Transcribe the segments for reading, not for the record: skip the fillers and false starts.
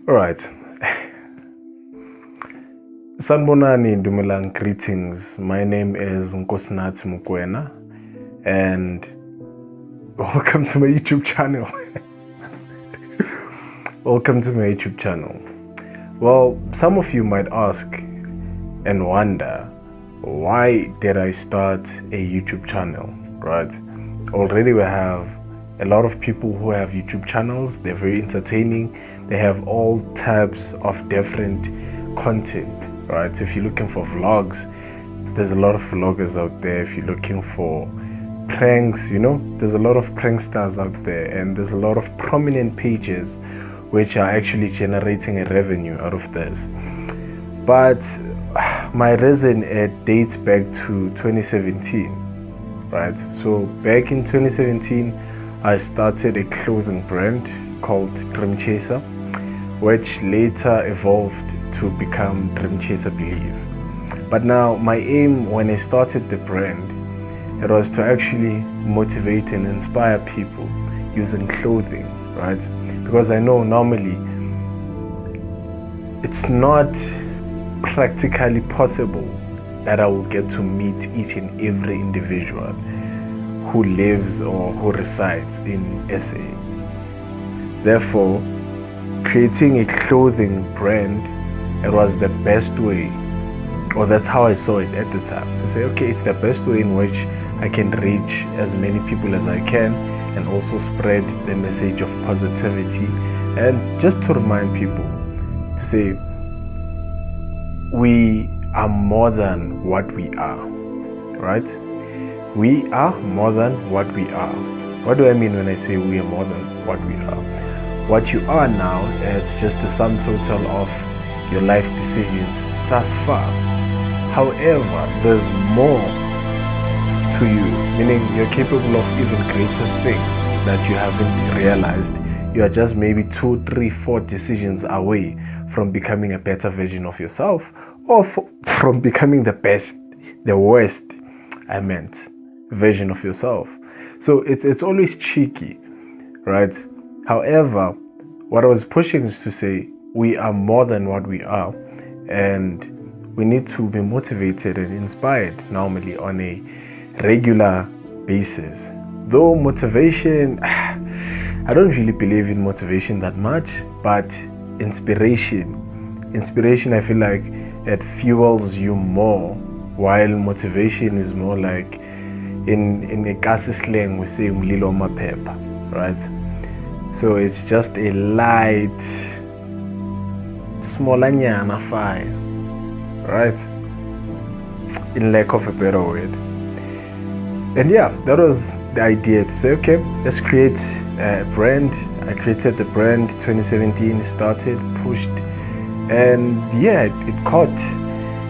All right. Sanbonani Dumelang, greetings. My name is Nkosinathi Mokwena, and welcome to my YouTube channel. Welcome to my YouTube channel. Well, some of you might ask and wonder, why did I start a YouTube channel, right? Already we have a lot of people who have YouTube channels. They're very entertaining. They have all types of different content, right? So if you're looking for vlogs, there's a lot of vloggers out there. If you're looking for pranks, there's a lot of pranksters out there, and there's a lot of prominent pages which are actually generating a revenue out of this. But my reason, it dates back to 2017, right? So back in 2017, I started a clothing brand called Dream Chaser, which later evolved to become Dream Chaser Believe. But now my aim when I started the brand, it was to actually motivate and inspire people using clothing, right? Because I know normally it's not practically possible that I will get to meet each and every individual who lives or who resides in SA. Therefore, creating a clothing brand, it was the best way, or that's how I saw it at the time, to say, okay, it's the best way in which I can reach as many people as I can, and also spread the message of positivity, and just to remind people to say, we are more than what we are, right? We are more than what we are. What do I mean when I say we are more than what we are? What you are now is just the sum total of your life decisions thus far. However, there's more to you, meaning you're capable of even greater things that you haven't realized. You are just maybe 2, 3, 4 decisions away from becoming a better version of yourself, or from becoming the worst version of yourself. So it's always tricky, right? However, what I was pushing is to say we are more than what we are, and we need to be motivated and inspired normally on a regular basis. Though motivation, I don't really believe in motivation that much, but inspiration, I feel like it fuels you more, while motivation is more like, in a Kasi slang we say umlilo maphepha, right? So it's just a light, smallanyana fire, right? In lack of a better word. And yeah, that was the idea, to say, okay, let's create a brand. I created the brand 2017, started, pushed, and yeah, it caught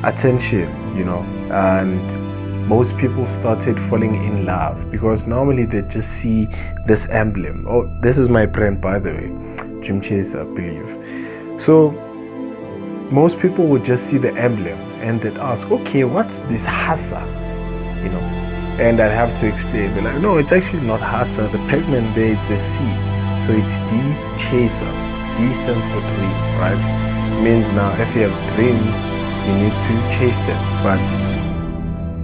attention, and most people started falling in love, because normally they just see this emblem. Oh, this is my brand, by the way, Dream Chaser Believe. So most people would just see the emblem and they'd ask, okay, what's this Hassa? And I'd have to explain, be like, no, it's actually not Hassa. The pigment there, it's a C. So it's D Chaser. D stands for dream, right? It means now if you have dreams, you need to chase them. But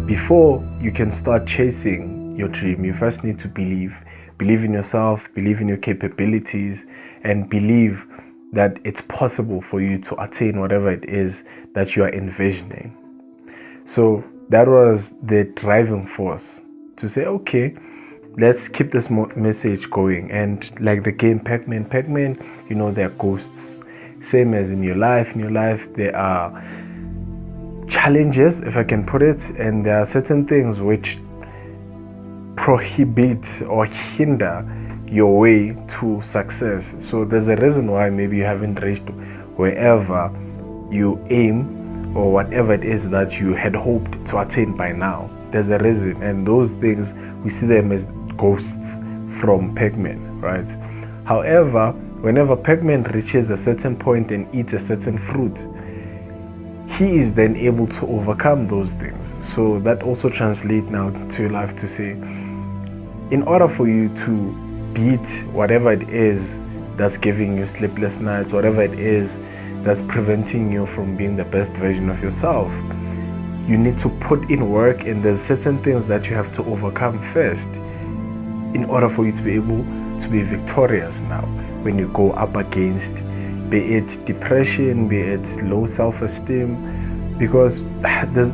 before you can start chasing your dream, you first need to believe in yourself, believe in your capabilities, and believe that it's possible for you to attain whatever it is that you are envisioning. So that was the driving force, to say, okay, let's keep this message going. And like the game Pac-Man, there are ghosts. Same as in your life, there are challenges, if I can put it, and there are certain things which prohibit or hinder your way to success. So there's a reason why maybe you haven't reached wherever you aim, or whatever it is that you had hoped to attain by now. There's a reason, and those things, we see them as ghosts from Pac-Man, right? However, whenever Pac-Man reaches a certain point and eats a certain fruit, he is then able to overcome those things. So that also translates now to your life, to say, in order for you to beat whatever it is that's giving you sleepless nights, whatever it is that's preventing you from being the best version of yourself. You need to put in work, and there's certain things that you have to overcome first in order for you to be able to be victorious now when you go up against, be it depression, be it low self-esteem, because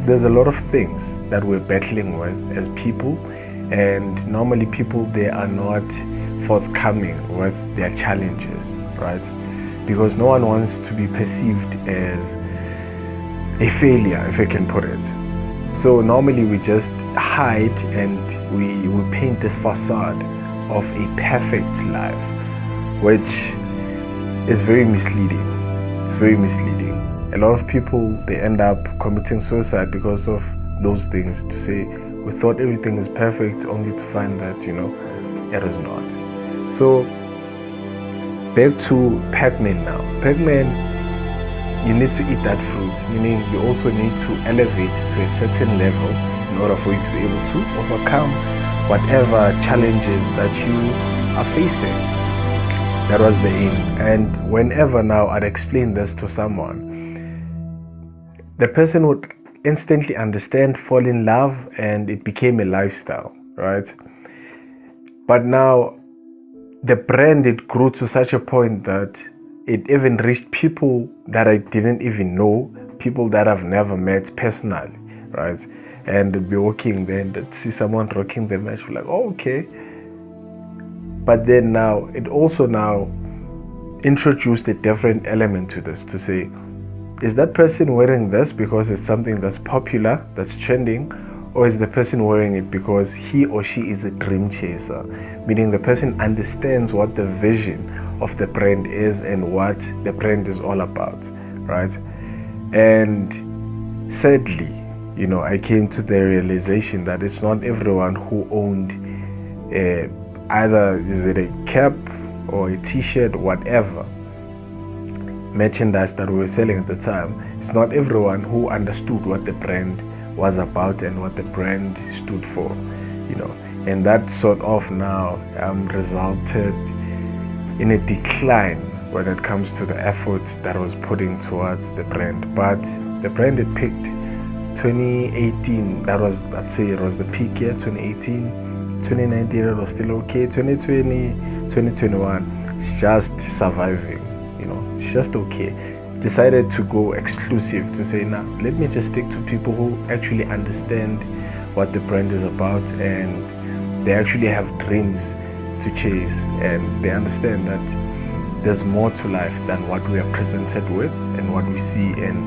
there's a lot of things that we're battling with as people, and normally people, they are not forthcoming with their challenges, right? Because no one wants to be perceived as a failure, if I can put it. So normally we just hide and we paint this facade of a perfect life, which is very misleading. It's very misleading. A lot of people, they end up committing suicide because of those things, to say we thought everything is perfect, only to find that, it is not. So back to Pac-Man now. Pac-Man, you need to eat that fruit, meaning you also need to elevate to a certain level in order for you to be able to overcome whatever challenges that you are facing. That was the aim. And whenever now I'd explain this to someone, the person would instantly understand, fall in love, and it became a lifestyle, right? But now the brand, it grew to such a point that it even reached people that I didn't even know, people that I've never met personally, right? And they'd be walking there and they'd see someone rocking the merch, like, oh, okay. But then now, it also now introduced a different element to this, to say, is that person wearing this because it's something that's popular, that's trending, or is the person wearing it because he or she is a dream chaser? Meaning the person understands what the vision of the brand is and what the brand is all about, right? And sadly, I came to the realization that it's not everyone who owned either is it a cap or a t-shirt, whatever merchandise that we were selling at the time. It's not everyone who understood what the brand was about and what the brand stood for, and that sort of now resulted in a decline when it comes to the effort that I was putting towards the brand. But the brand it picked 2018, that was, I'd say it was the peak year. 2018, 2019 it was still okay. 2020, 2021, it's just surviving, it's just okay. Decided to go exclusive, to say, now let me just stick to people who actually understand what the brand is about, and they actually have dreams to chase, and they understand that there's more to life than what we are presented with and what we see in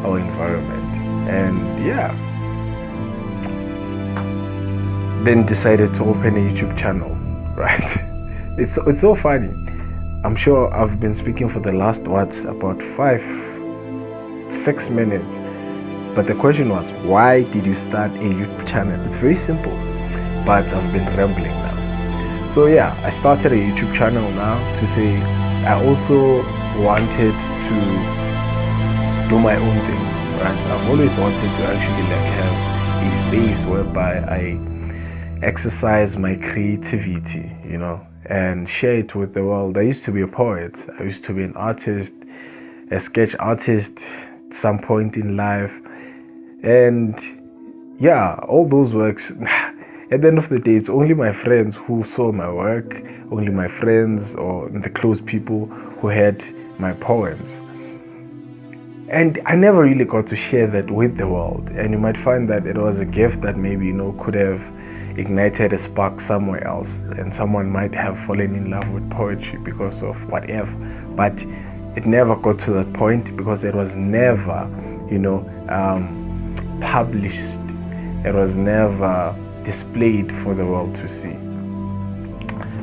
our environment. And then decided to open a YouTube channel, right? It's so funny. I'm sure I've been speaking for the last about 5-6 minutes, but the question was, why did you start a YouTube channel? It's very simple, but I've been rambling now. So I started a YouTube channel now, to say I also wanted to do my own things, right? I've always wanted to actually have a space whereby I exercise my creativity, and share it with the world. I used to be a poet. I used to be an artist, a sketch artist at some point in life. And all those works, at the end of the day, it's only my friends who saw my work, only my friends or the close people who heard my poems. And I never really got to share that with the world. And you might find that it was a gift that maybe, could have ignited a spark somewhere else, and someone might have fallen in love with poetry because of whatever. But it never got to that point because it was never, published. It was never displayed for the world to see.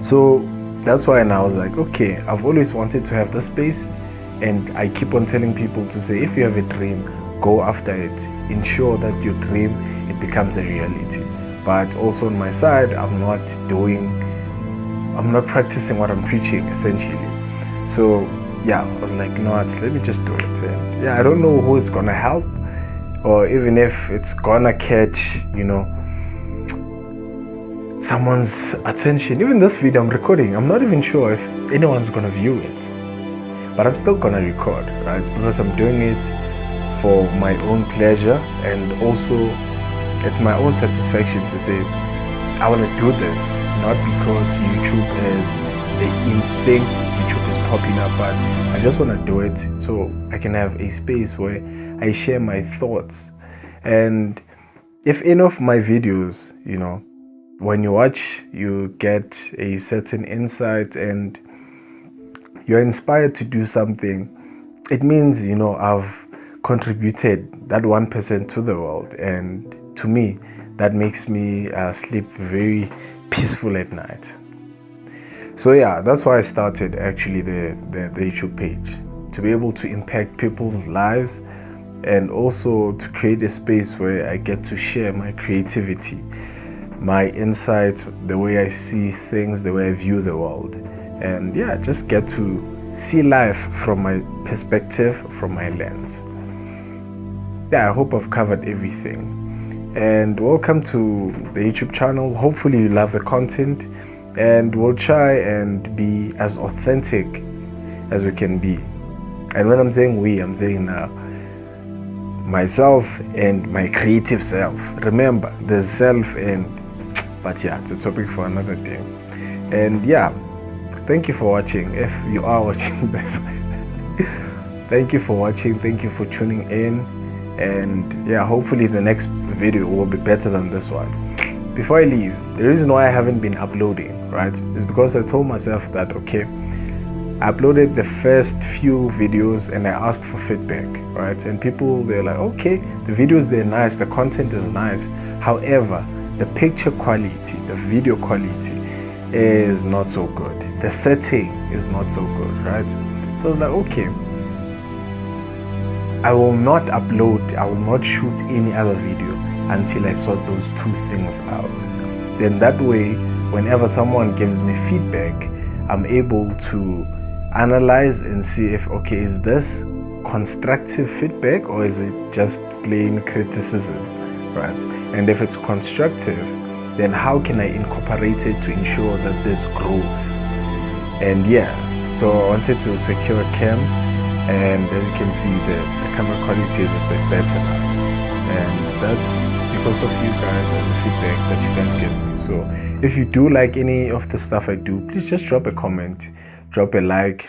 So that's why now I was like, okay, I've always wanted to have this space, and I keep on telling people to say, if you have a dream, go after it. Ensure that your dream, it becomes a reality. But also on my side, I'm not practicing what I'm preaching, essentially. So I was like, let me just do it. And I don't know who it's gonna help, or even if it's gonna catch, someone's attention. Even this video I'm recording, I'm not even sure if anyone's gonna view it, but I'm still gonna record, right? Because I'm doing it for my own pleasure, and also it's my own satisfaction to say I want to do this, not because YouTube is the in thing, YouTube is popular, but I just want to do it so I can have a space where I share my thoughts. And if any of my videos, you know, when you watch, you get a certain insight and you're inspired to do something, it means, you know, I've contributed that 1% to the world, and to me that makes me sleep very peaceful at night. So yeah, that's why I started actually the YouTube page, to be able to impact people's lives, and also to create a space where I get to share my creativity, my insights, the way I see things, the way I view the world, and yeah, just get to see life from my perspective, from my lens. Yeah, I hope I've covered everything. And welcome to the YouTube channel. Hopefully you love the content, and we'll try and be as authentic as we can be. And when I'm saying we, I'm saying myself and my creative self. Remember, there's self and, but yeah, it's a topic for another day. And yeah, thank you for watching. If you are watching this, thank you for watching, thank you for tuning in. And yeah, hopefully the next video will be better than this one. Before I leave, the reason why I haven't been uploading, right, is because I told myself that, okay, I uploaded the first few videos and I asked for feedback, right? And people, they're like, okay, the videos, they're nice, the content is nice. However, the picture quality, the video quality is not so good. The setting is not so good, right? So I was like, okay, I will not upload, I will not shoot any other video until I sort those two things out. Then that way, whenever someone gives me feedback, I'm able to analyze and see if, okay, is this constructive feedback or is it just plain criticism, right? And if it's constructive, then how can I incorporate it to ensure that there's growth? And yeah, so I wanted to secure a cam, and as you can see, the camera quality is a bit better now, and that's because of you guys and the feedback that you guys give me. So if you do like any of the stuff I do, please just drop a comment, drop a like,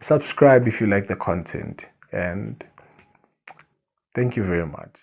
subscribe if you like the content, and thank you very much.